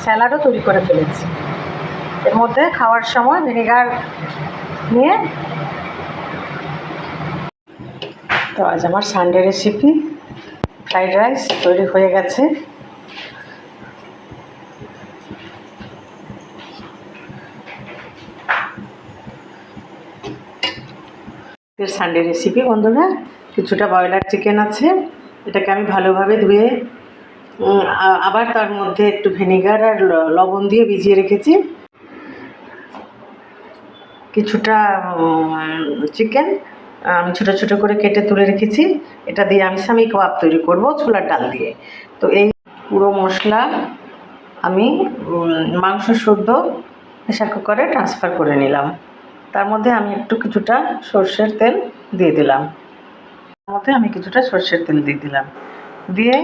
স্যালাডও তৈরি করে ফেলেছি। এর মধ্যে খাওয়ার সময় ভিনেগার নিয়ে। তো আজ আমার সানডে রেসিপি ফ্রাইড রাইস তৈরি হয়ে গেছে। সানডে রেসিপি বন্ধুরা, কিছুটা ব্রয়লার চিকেন আছে, এটাকে আমি ভালোভাবে ধুয়ে আবার তার মধ্যে একটু ভিনেগার আর লবণ দিয়ে ভিজিয়ে রেখেছি। কিছুটা চিকেন আমি ছোটো ছোটো করে কেটে তুলে রেখেছি। এটা দিয়ে আমি সামি কাবাব তৈরি করব ছোলার ডাল দিয়ে। তো এই পুরো মশলা আমি মাংস শুদ্ধ প্রেসার কুকারে ট্রান্সফার করে নিলাম। তার মধ্যে আমি কিছুটা সর্ষের তেল দিয়ে দিলাম। দিয়ে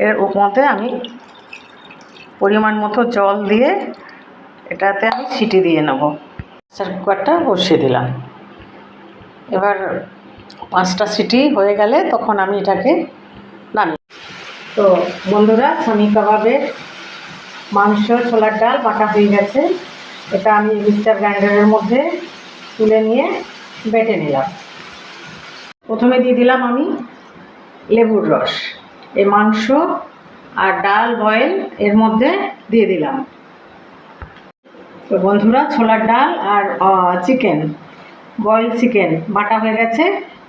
এর মধ্যে আমি পরিমাণ মতো জল দিয়ে এটাতে আমি সিটি দিয়ে নেব। প্রেসার কুকারটা বসিয়ে দিলাম। এবার 5টা সিটি হয়ে গেলে তখন আমি এটাকে নামিয়ে। তো বন্ধুরা, সামি কাবাবের মাংস ছোলার ডাল বাটা হয়ে গেছে। এটা আমি মিক্সার গ্রাইন্ডারের মধ্যে তুলে নিয়ে বেটে নিলাম। প্রথমে দিয়ে দিলাম আমি লেবুর রস। এই মাংস আর ডাল বয়েল এর মধ্যে দিয়ে দিলাম। তো বন্ধুরা, ছোলার ডাল আর বয়েল চিকেন বাটা হয়ে গেছে।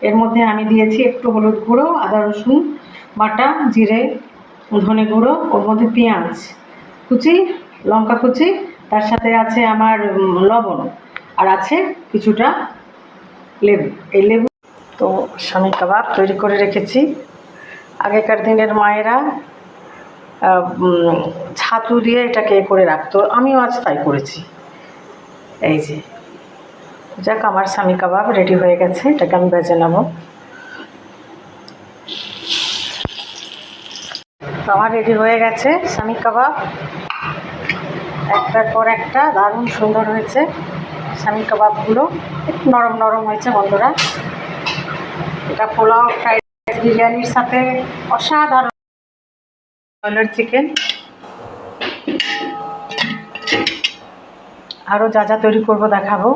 এর মধ্যে আমি দিয়েছি একটু হলুদ গুঁড়ো, আদা রসুন বাটা, জিরে ধনে গুঁড়ো, ওর মধ্যে পেঁয়াজ কুচি, লঙ্কা কুচি, তার সাথে আছে আমার লবণ, আর আছে কিছুটা লেবু। এই লেবু তো সামি কাবাব তৈরি করে রেখেছি। আগেকার দিনের মায়েরা ছাতু দিয়ে এটাকে করে রাখতো, আমিও আজ তাই করেছি। এই যে যাক, আমার সামি কাবাব রেডি হয়ে গেছে। এটাকে আমি ভেজে নেব। তো আমার রেডি হয়ে গেছে সামি কাবাব, একটার পর একটা দারুণ সুন্দর হয়েছে। সামি কাবাবগুলো একটু নরম নরম হয়েছে বন্ধুরা। এটা পোলাও, ফ্রাইড রাইস, বিরিয়ানির সাথে অসাধারণ। ব্রয়লার চিকেন আরও যা যা তৈরি করব দেখাবো।